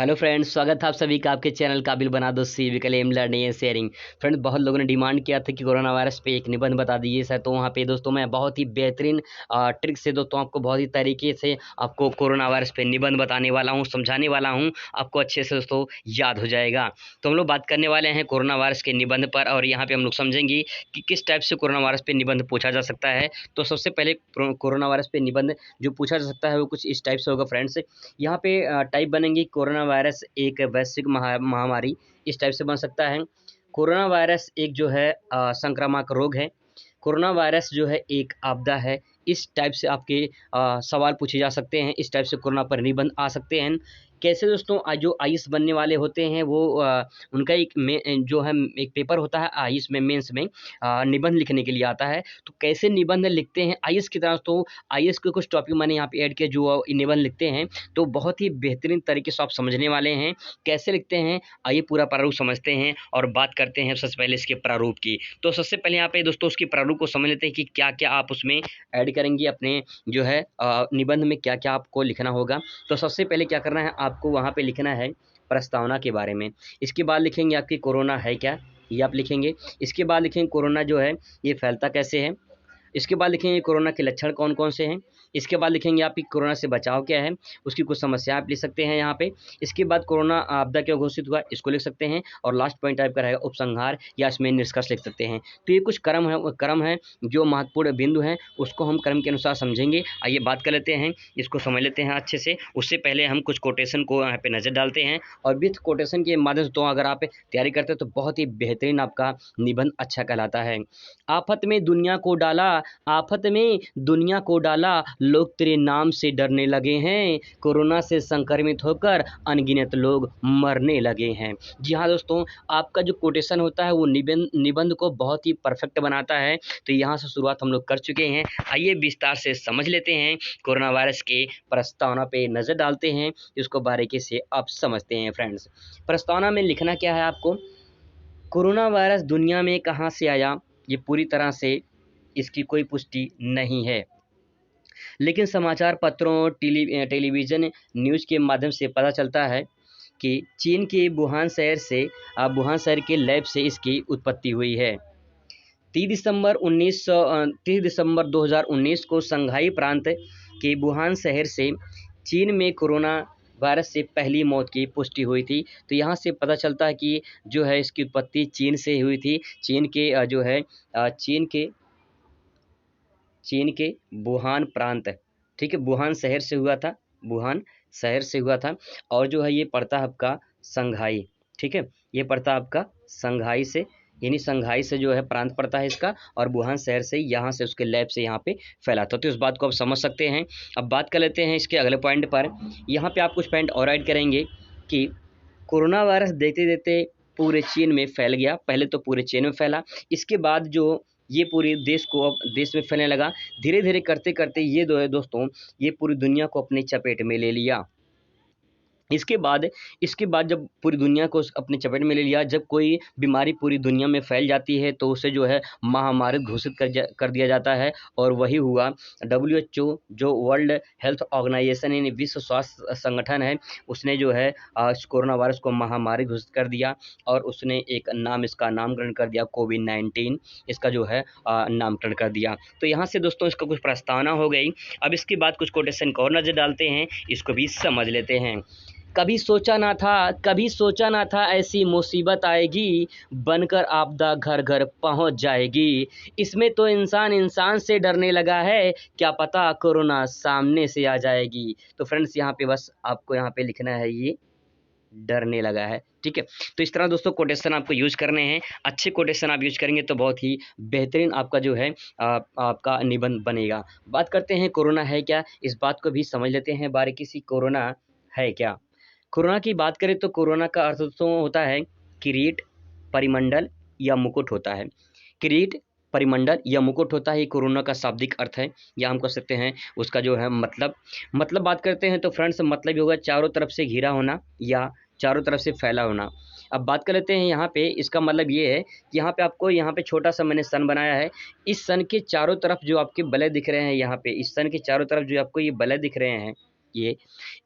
Hello friends, स्वागत है आप सभी का आपके चैनल काबिल बना दो सिविकल एम लर्निंग एंड शेयरिंग। फ्रेंड्स, बहुत लोगों ने डिमांड किया था कि कोरोना वायरस पे एक निबंध बता दीजिए सर। तो वहाँ पे दोस्तों मैं बहुत ही बेहतरीन ट्रिक से दोस्तों आपको बहुत ही तरीके से आपको कोरोना वायरस पे निबंध बताने वाला हूँ, समझाने वाला हूँ। आपको अच्छे से दोस्तों याद हो जाएगा। तो हम लोग बात करने वाले हैं कोरोना वायरस के निबंध पर, और यहाँ पे हम लोग समझेंगे कि किस टाइप से कोरोना वायरस पे निबंध पूछा जा सकता है। तो सबसे पहले कोरोना वायरस पे निबंध जो पूछा जा सकता है वो कुछ इस टाइप से होगा फ्रेंड्स। यहाँ पे टाइप बनेंगी कोरोना वायरस एक वैश्विक महामारी, इस टाइप से बन सकता है। कोरोना वायरस एक जो है संक्रामक रोग है। कोरोना वायरस जो है एक आपदा है। इस टाइप से आपके सवाल पूछे जा सकते हैं। इस टाइप से कोरोना पर निबंध आ सकते हैं। कैसे दोस्तों, जो आईएएस बनने वाले होते हैं वो उनका जो है एक पेपर होता है आईएएस में, मेंस में निबंध लिखने के लिए आता है। तो कैसे निबंध लिखते हैं आईएएस की तरह, तो आईएएस के कुछ टॉपिक मैंने यहाँ पे ऐड किया जो निबंध लिखते हैं। तो बहुत ही बेहतरीन तरीके से आप समझने वाले हैं कैसे लिखते हैं। आइए पूरा प्रारूप समझते हैं और बात करते हैं सबसे पहले इसके प्रारूप की। तो सबसे पहले यहाँ पे दोस्तों उसकी प्रारूप को समझ लेते हैं कि क्या क्या आप उसमें ऐड करेंगे अपने जो है निबंध में, क्या क्या आपको लिखना होगा। तो सबसे पहले क्या करना है, आपको वहाँ पे लिखना है प्रस्तावना के बारे में। इसके बाद लिखेंगे आपकी कोरोना है क्या, ये आप लिखेंगे। इसके बाद लिखेंगे कोरोना जो है ये फैलता कैसे है। इसके बाद लिखेंगे कोरोना के लक्षण कौन कौन से हैं। इसके बाद लिखेंगे आपकी कोरोना से बचाव क्या है, उसकी कुछ समस्या आप लिख सकते हैं यहाँ पे। इसके बाद कोरोना आपदा क्यों घोषित हुआ, इसको लिख सकते हैं। और लास्ट पॉइंट टाइप का रहेगा उपसंहार, या इसमें निष्कर्ष लिख सकते हैं। तो ये कुछ क्रम है जो महत्वपूर्ण बिंदु हैं, उसको हम क्रम के अनुसार समझेंगे। आइए बात कर लेते हैं, इसको समझ लेते हैं अच्छे से। उससे पहले हम कुछ कोटेशन को यहाँ पे नज़र डालते हैं, और विथ कोटेशन के माध्यम से तो अगर आप तैयारी करते हैं तो बहुत ही बेहतरीन आपका निबंध अच्छा कहलाता है। आफत में दुनिया को डाला, आफत में दुनिया को डाला, लोग तेरे नाम से डरने लगे हैं, कोरोना से संक्रमित होकर अनगिनत लोग मरने लगे हैं। जी हाँ दोस्तों, आपका जो कोटेशन होता है वो निबंध को बहुत ही परफेक्ट बनाता है। तो यहाँ से शुरुआत हम लोग कर चुके हैं। आइए विस्तार से समझ लेते हैं, कोरोना वायरस के प्रस्तावना पे नज़र डालते हैं, इसको बारीकी से आप समझते हैं फ्रेंड्स। प्रस्तावना में लिखना क्या है आपको, कोरोना वायरस दुनिया में कहाँ से आया ये पूरी तरह से इसकी कोई पुष्टि नहीं है, लेकिन समाचार पत्रों टेलीविज़न न्यूज़ के माध्यम से पता चलता है कि चीन के वुहान शहर के लैब से इसकी उत्पत्ति हुई है। 30 दिसंबर 2019 को शंघाई प्रांत के वुहान शहर से चीन में कोरोना वायरस से पहली मौत की पुष्टि हुई थी। तो यहाँ से पता चलता है कि जो है इसकी उत्पत्ति चीन से हुई थी। चीन के जो है चीन के वुहान प्रांत, ठीक है, वुहान शहर से हुआ था, वुहान शहर से हुआ था। और जो है ये पड़ता है आपका संघाई, ठीक है, ये पड़ता है आपका संघाई से, यानी संघाई से जो है प्रांत पड़ता है इसका, और वुहान शहर से यहाँ से उसके लैब से यहाँ पे फैला था। तो इस बात को आप समझ सकते हैं। अब बात कर लेते हैं इसके अगले पॉइंट पर। यहाँ पे आप कुछ पॉइंट और ऐड करेंगे कि कोरोना वायरस देखते देखते पूरे चीन में फैल गया। पहले तो पूरे चीन में फैला, इसके बाद जो ये पूरे देश को अब देश में फैलने लगा। धीरे धीरे करते करते ये जो है दोस्तों ये पूरी दुनिया को अपनी चपेट में ले लिया। इसके बाद जब पूरी दुनिया को अपने चपेट में ले लिया, जब कोई बीमारी पूरी दुनिया में फैल जाती है तो उसे जो है महामारी घोषित कर दिया जाता है। और वही हुआ। WHO जो वर्ल्ड हेल्थ ऑर्गेनाइजेशन यानी विश्व स्वास्थ्य संगठन है, उसने जो है इस कोरोना वायरस को महामारी घोषित कर दिया, और उसने एक इसका नामकरण कर दिया, कोविड-19 इसका जो है नामकरण कर दिया। तो यहाँ से दोस्तों इसका कुछ प्रस्तावना हो गई। अब इसके बाद कुछ कोटेशन को और नज़र डालते हैं, इसको भी समझ लेते हैं। कभी सोचा ना था ऐसी मुसीबत आएगी, बनकर आपदा घर घर पहुंच जाएगी, इसमें तो इंसान इंसान से डरने लगा है, क्या पता कोरोना सामने से आ जाएगी। तो फ्रेंड्स यहाँ पे बस आपको यहाँ पे लिखना है ये डरने लगा है, ठीक है। तो इस तरह दोस्तों कोटेशन आपको यूज करने हैं। अच्छे कोटेशन आप यूज करेंगे तो बहुत ही बेहतरीन आपका जो है आपका निबंध बनेगा। बात करते हैं कोरोना है क्या, इस बात को भी समझ लेते हैं बारीकी से। कोरोना है क्या, कोरोना की बात करें तो कोरोना का अर्थ तो होता है किरीट, परिमंडल या मुकुट होता है। किरीट, परिमंडल या मुकुट होता है, ये कोरोना का शाब्दिक अर्थ है, या हम कह सकते हैं उसका जो है मतलब बात करते हैं तो फ्रेंड्स मतलब ये होगा चारों तरफ से घिरा होना या चारों तरफ से फैला होना। अब बात कर लेते हैं यहाँ पे, इसका मतलब ये है कि यहाँ पे आपको यहाँ पे छोटा सा मैंने सन बनाया है। इस सन के चारों तरफ जो आपके बलय दिख रहे हैं, यहाँ पे इस सन के चारों तरफ जो आपको ये बलय दिख रहे हैं, ये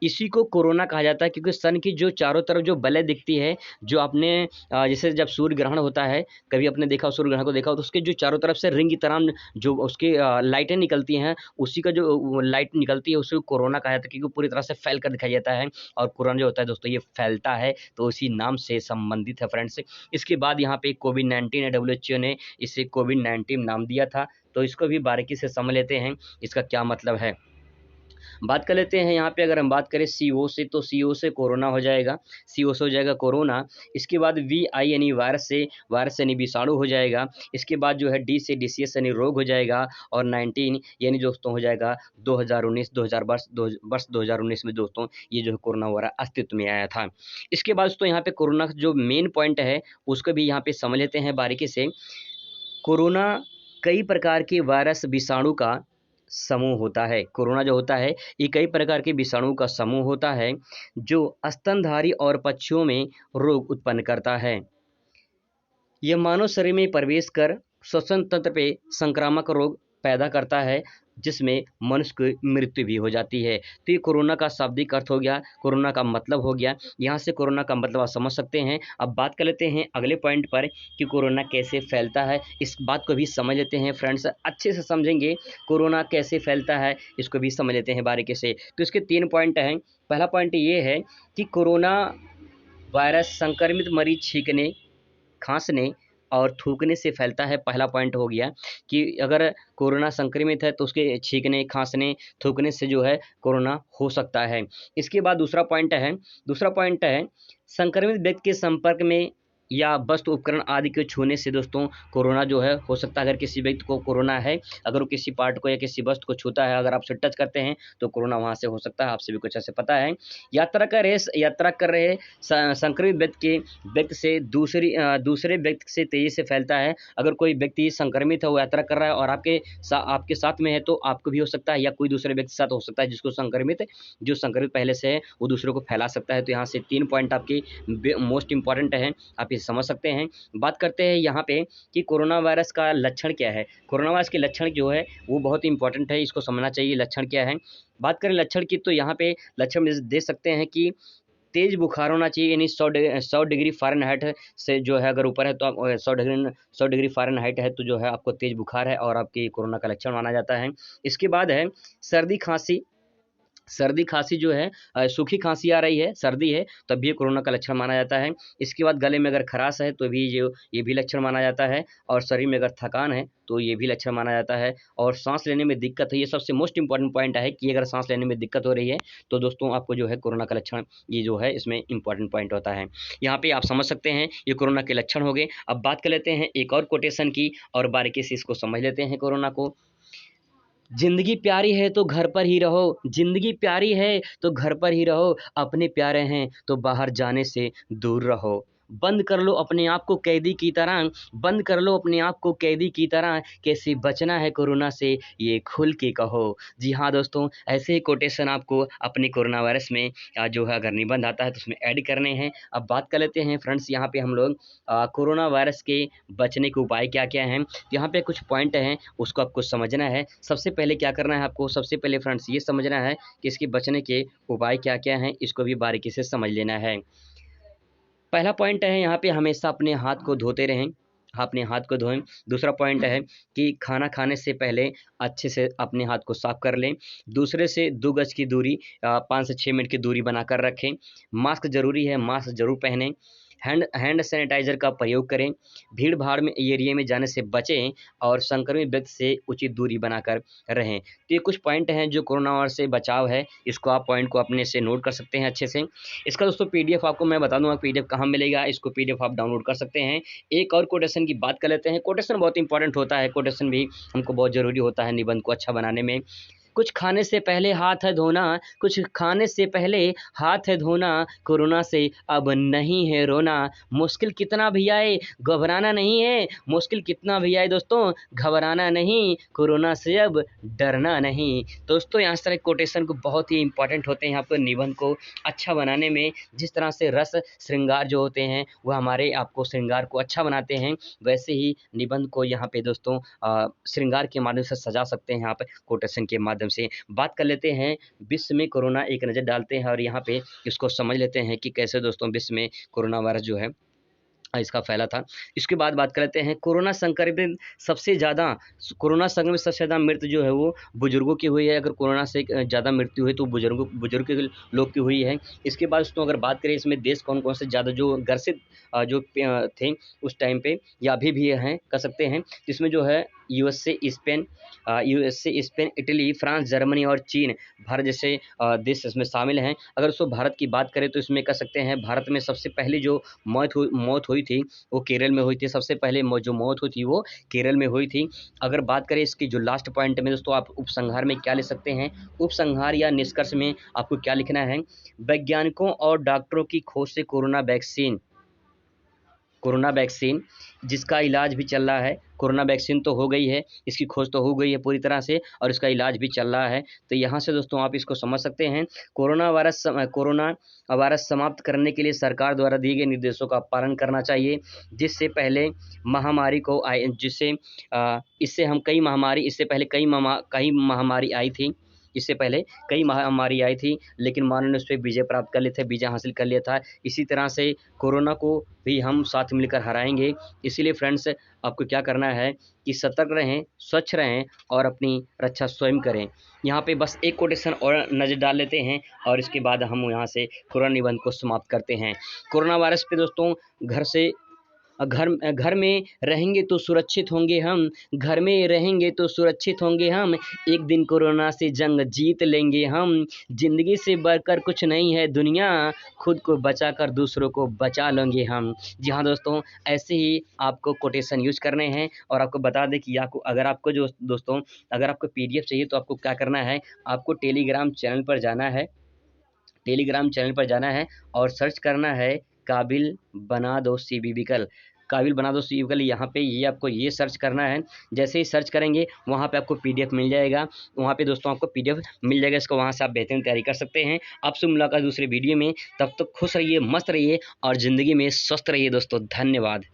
इसी को कोरोना कहा जाता है, क्योंकि सन की जो चारों तरफ जो बलय दिखती है, जो आपने जैसे जब सूर्य ग्रहण होता है, कभी आपने देखा हो, सूर्य ग्रहण को देखा हो, तो उसके जो चारों तरफ से रिंग की तरह जो उसकी लाइटें निकलती हैं, उसी का जो लाइट निकलती है उसी को कोरोना कहा जाता है, क्योंकि पूरी तरह से फैल कर दिखाई देता है। और कोरोना जो होता है दोस्तों, ये फैलता है, तो उसी नाम से संबंधित है फ्रेंड्स। इसके बाद यहाँ पे कोविड-19 है, WHO ने इसे कोविड-19 नाम दिया था, तो इसको भी बारीकी से समझ लेते हैं, इसका क्या मतलब है। बात कर लेते हैं यहाँ पे, अगर हम बात करें CO से, तो CO से कोरोना हो जाएगा, CO से हो जाएगा कोरोना। इसके बाद VI यानी वायरस यानी विषाणु हो जाएगा। इसके बाद जो है D से डिसीज़ यानी रोग हो जाएगा। और 19 यानी दोस्तों हो जाएगा 2019 वर्ष 2019 में दोस्तों ये जो है कोरोना वगैरह अस्तित्व में आया था। इसके बाद दोस्तों यहाँ पे कोरोना का जो मेन पॉइंट है उसको भी यहाँ पे समझ लेते हैं बारीकी से। कोरोना कई प्रकार के वायरस विषाणु का समूह होता है। कोरोना जो होता है ये कई प्रकार के विषाणु का समूह होता है, जो स्तनधारी और पक्षियों में रोग उत्पन्न करता है। यह मानव शरीर में प्रवेश कर श्वसन तंत्र पे संक्रामक रोग पैदा करता है, जिसमें मनुष्य की मृत्यु भी हो जाती है। तो ये कोरोना का शाब्दिक अर्थ हो गया, कोरोना का मतलब हो गया। यहाँ से कोरोना का मतलब आप समझ सकते हैं। अब बात कर लेते हैं अगले पॉइंट पर कि कोरोना कैसे फैलता है, इस बात को भी समझ लेते हैं फ्रेंड्स। अच्छे से समझेंगे कोरोना कैसे फैलता है, इसको भी समझ लेते हैं बारीकी से। तो इसके 3 पॉइंट हैं। पहला पॉइंट ये है कि कोरोना वायरस संक्रमित मरीज छींकने, खांसने और थूकने से फैलता है। पहला पॉइंट हो गया कि अगर कोरोना संक्रमित है तो उसके छींकने, खांसने, थूकने से जो है कोरोना हो सकता है। इसके बाद दूसरा पॉइंट है संक्रमित व्यक्ति के संपर्क में या वस्तु, उपकरण आदि के छूने से दोस्तों कोरोना जो है हो सकता है। अगर किसी व्यक्ति को कोरोना है, अगर वो किसी पार्ट को या किसी वस्तु को छूता है, अगर आपसे टच करते हैं तो कोरोना वहाँ से हो सकता है। आपसे भी कुछ ऐसे पता है। यात्रा कर रहे संक्रमित व्यक्ति से दूसरे व्यक्ति से तेजी से फैलता है। अगर कोई व्यक्ति संक्रमित है, वो यात्रा कर रहा है और आपके साथ में है, तो आपको भी हो सकता है या कोई दूसरे व्यक्ति के साथ हो सकता है, जो संक्रमित पहले से है वो दूसरों को फैला सकता है। तो यहाँ से 3 पॉइंट आपके मोस्ट इंपॉर्टेंट हैं, आप ये समझ सकते हैं। बात करते हैं यहाँ पे कि कोरोना वायरस का लक्षण क्या है। कोरोना वायरस के लक्षण जो है वो बहुत इंपॉर्टेंट है, इसको समझना चाहिए लक्षण क्या है। बात करें लक्षण की, तो यहाँ पे लक्षण दे सकते हैं कि तेज बुखार होना चाहिए, यानी 100 डिग्री फ़ारेनहाइट से जो है अगर ऊपर है तो आप 100 डिग्री फ़ारेनहाइट है तो जो है आपको तेज बुखार है और आपकी कोरोना का लक्षण माना जाता है। इसके बाद है सर्दी खांसी जो है, सूखी खांसी आ रही है, सर्दी है, तब भी कोरोना का लक्षण माना जाता है। इसके बाद गले में अगर खराश है तो भी ये भी लक्षण माना जाता है। और शरीर में अगर थकान है तो ये भी लक्षण माना जाता है। और सांस लेने में दिक्कत है, ये सबसे मोस्ट इंपॉर्टेंट पॉइंट है कि अगर सांस लेने में दिक्कत हो रही है तो दोस्तों आपको जो है कोरोना का लक्षण, ये जो है इसमें इंपॉर्टेंट पॉइंट होता है। यहाँ पे आप समझ सकते हैं ये कोरोना के लक्षण हो गए। अब बात कर लेते हैं एक और कोटेशन की और बारीकी से इसको समझ लेते हैं कोरोना को। जिंदगी प्यारी है तो घर पर ही रहो, जिंदगी प्यारी है तो घर पर ही रहो, अपने प्यारे हैं तो बाहर जाने से दूर रहो। बंद कर लो अपने आप को कैदी की तरह, बंद कर लो अपने आप को कैदी की तरह, कैसे बचना है कोरोना से ये खुल के कहो। जी हाँ दोस्तों, ऐसे ही कोटेशन आपको अपने कोरोना वायरस में जो है अगर निबंध आता है तो उसमें ऐड करने हैं। अब बात कर लेते हैं फ्रेंड्स, यहाँ पे हम लोग कोरोना वायरस के बचने के उपाय क्या क्या हैं। यहाँ पे कुछ पॉइंट हैं, उसको आपको समझना है। सबसे पहले क्या करना है आपको, सबसे पहले फ्रेंड्स ये समझना है कि इसके बचने के उपाय क्या क्या हैं, इसको भी बारीकी से समझ लेना है। पहला पॉइंट है यहाँ पे हमेशा अपने हाथ को धोते रहें, अपने हाथ को धोएं। दूसरा पॉइंट है कि खाना खाने से पहले अच्छे से अपने हाथ को साफ कर लें। दूसरे से 2 गज की दूरी, 5 से 6 मिनट की दूरी बनाकर रखें। मास्क ज़रूरी है, मास्क ज़रूर पहनें। हैंड सैनिटाइज़र का प्रयोग करें। भीड़ भाड़ में एरिया में जाने से बचें और संक्रमित व्यक्ति से उचित दूरी बनाकर रहें। तो ये कुछ पॉइंट हैं जो कोरोना वायरस से बचाव है, इसको आप पॉइंट को अपने से नोट कर सकते हैं अच्छे से। इसका दोस्तों पीडीएफ आपको मैं बता दूंगा पीडीएफ कहाँ मिलेगा, इसको पीडीएफ आप डाउनलोड कर सकते हैं। एक और कोटेशन की बात कर लेते हैं। कोटेशन बहुत इंपॉर्टेंट होता है, कोटेशन भी हमको बहुत ज़रूरी होता है निबंध को अच्छा बनाने में। कुछ खाने से पहले हाथ है धोना, कुछ खाने से पहले हाथ है धोना, कोरोना से अब नहीं है रोना। मुश्किल कितना भी आए घबराना नहीं है, मुश्किल कितना भी आए दोस्तों घबराना नहीं, कोरोना से अब डरना नहीं। दोस्तों यहाँ तरह कोटेशन को बहुत ही इंपॉर्टेंट होते हैं आपको निबंध को अच्छा बनाने में। जिस तरह से रस श्रृंगार जो होते हैं वह हमारे आपको श्रृंगार को अच्छा बनाते हैं, वैसे ही निबंध को यहाँ पे दोस्तों श्रृंगार के माध्यम से सजा सकते हैं आप कोटेशन के माध्यम माध्यम से। बात कर लेते हैं विश्व में कोरोना, एक नज़र डालते हैं और यहाँ पे इसको समझ लेते हैं कि कैसे दोस्तों विश्व में कोरोना वायरस जो है इसका फैला था। इसके बाद बात कर लेते हैं कोरोना संक्रमित सबसे ज़्यादा, कोरोना संक्रमित सबसे ज़्यादा मृत्यु जो है वो बुजुर्गों की हुई है। अगर कोरोना से ज़्यादा मृत्यु हुई तो बुजुर्ग के लोग की हुई है। इसके बाद दोस्तों अगर बात करें इसमें देश कौन कौन से ज़्यादा जो ग्रसित थे उस टाइम पे या अभी भी हैं कर सकते हैं, जिसमें जो है USA, Spain, Italy, France, Germany और चीन, भारत जैसे देश इसमें शामिल हैं। अगर दोस्तों भारत की बात करें तो इसमें कह सकते हैं भारत में सबसे पहले जो मौत हुई थी वो केरल में हुई थी। सबसे पहले जो मौत हुई थी वो केरल में हुई थी। अगर बात करें इसकी जो लास्ट पॉइंट में दोस्तों, आप उपसंहार में क्या ले सकते हैं, उपसंहार या निष्कर्ष में आपको क्या लिखना है, वैज्ञानिकों और डॉक्टरों की खोज से कोरोना वैक्सीन जिसका इलाज भी चल रहा है, कोरोना वैक्सीन तो हो गई है, इसकी खोज तो हो गई है पूरी तरह से और इसका इलाज भी चल रहा है। तो यहाँ से दोस्तों आप इसको समझ सकते हैं। कोरोना वायरस समाप्त करने के लिए सरकार द्वारा दिए गए निर्देशों का पालन करना चाहिए, जिससे पहले महामारी को इससे पहले कई महामारी आई थी। इससे पहले कई महामारी आई थी, लेकिन मानव ने उस पर विजय प्राप्त कर लिया था, विजय हासिल कर लिया था। इसी तरह से कोरोना को भी हम साथ मिलकर हराएंगे। इसीलिए फ्रेंड्स आपको क्या करना है कि सतर्क रहें, स्वच्छ रहें और अपनी रक्षा स्वयं करें। यहाँ पे बस एक कोटेशन और नज़र डाल लेते हैं और इसके बाद हम यहाँ से कोरोना निबंध को समाप्त करते हैं। कोरोना वायरस पे दोस्तों घर में रहेंगे तो सुरक्षित होंगे हम, घर में रहेंगे तो सुरक्षित होंगे हम, एक दिन कोरोना से जंग जीत लेंगे हम, ज़िंदगी से बढ़कर कुछ नहीं है दुनिया, खुद को बचाकर दूसरों को बचा लेंगे हम। जी हाँ दोस्तों, ऐसे ही आपको कोटेशन यूज़ करने हैं और आपको बता दें कि अगर आपको PDF चाहिए तो आपको क्या करना है, आपको टेलीग्राम चैनल पर जाना है और सर्च करना है काबिल बना दो सीबी विकल। काबिल बना दो सीबी विकल, यहाँ पे ये आपको ये सर्च करना है। जैसे ही सर्च करेंगे वहाँ पे आपको PDF मिल जाएगा, वहाँ पे दोस्तों आपको PDF मिल जाएगा। इसको वहाँ से आप बेहतरीन तैयारी कर सकते हैं। आपसे मुलाकात दूसरे वीडियो में, तब तक खुश रहिए, मस्त रहिए और ज़िंदगी में स्वस्थ रहिए दोस्तों। धन्यवाद।